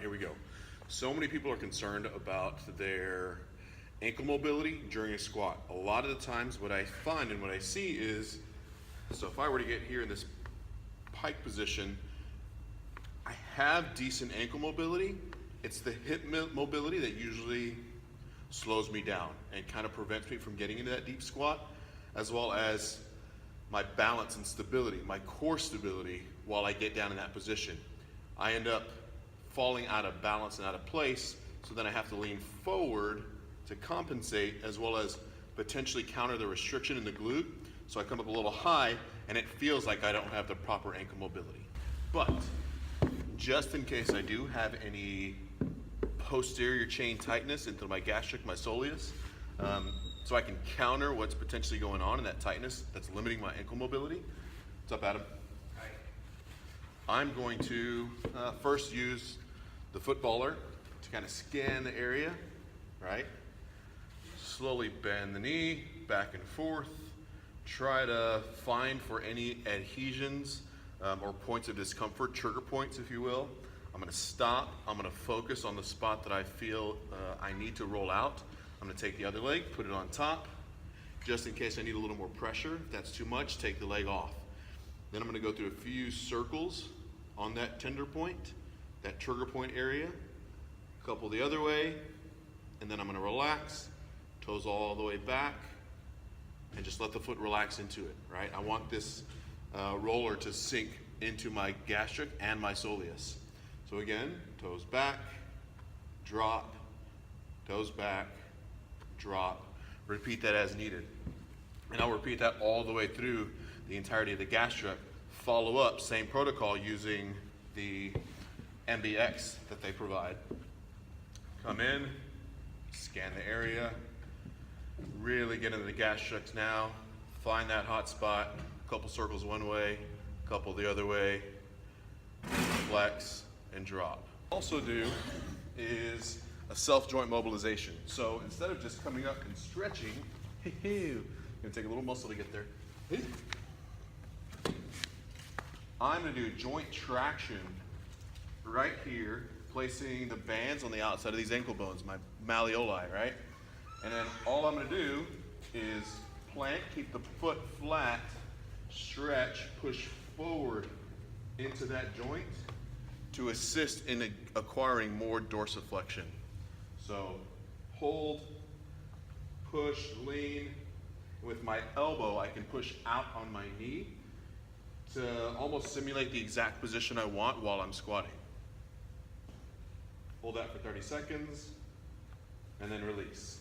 here we go. So many people are concerned about their ankle mobility during a squat. A lot of the times what I find and what I see is, so if I were to get here in this pike position, I have decent ankle mobility. It's the hip mobility that usually slows me down and kind of prevents me from getting into that deep squat, as well as my balance and stability, my core stability while I get down in that position. I end up falling out of balance and out of place, so then I have to lean forward to compensate, as well as potentially counter the restriction in the glute. So I come up a little high and it feels like I don't have the proper ankle mobility. But just in case I do have any posterior chain tightness into my gastric, my soleus, so I can counter what's potentially going on in that tightness that's limiting my ankle mobility. What's up, Adam? Hi. I'm going to first use the footballer to kind of scan the area, right? Slowly bend the knee, back and forth. Try to find for any adhesions or points of discomfort, trigger points, if you will. I'm gonna stop. I'm gonna focus on the spot that I feel I need to roll out. I'm gonna take the other leg, put it on top. Just in case I need a little more pressure. If that's too much, take the leg off. Then I'm gonna go through a few circles on that tender point, that trigger point area. A couple the other way, and then I'm gonna relax, toes all the way back, and just let the foot relax into it, right? I want this roller to sink into my gastric and my soleus. So again, toes back, drop, toes back, drop. Repeat that as needed. And I'll repeat that all the way through the entirety of the gastric. Follow up, same protocol using the MBX that they provide. Come in, scan the area, really get into the gastrics now, find that hot spot, a couple circles one way, a couple the other way, flex and drop. Also do is a self-joint mobilization. So instead of just coming up and stretching, you're gonna take a little muscle to get there. I'm gonna do joint traction right here, placing the bands on the outside of these ankle bones, my malleoli, right? And then all I'm gonna do is plank, keep the foot flat, stretch, push forward into that joint to assist in acquiring more dorsiflexion. So hold, push, lean. With my elbow, I can push out on my knee to almost simulate the exact position I want while I'm squatting. Hold that for 30 seconds, and then release.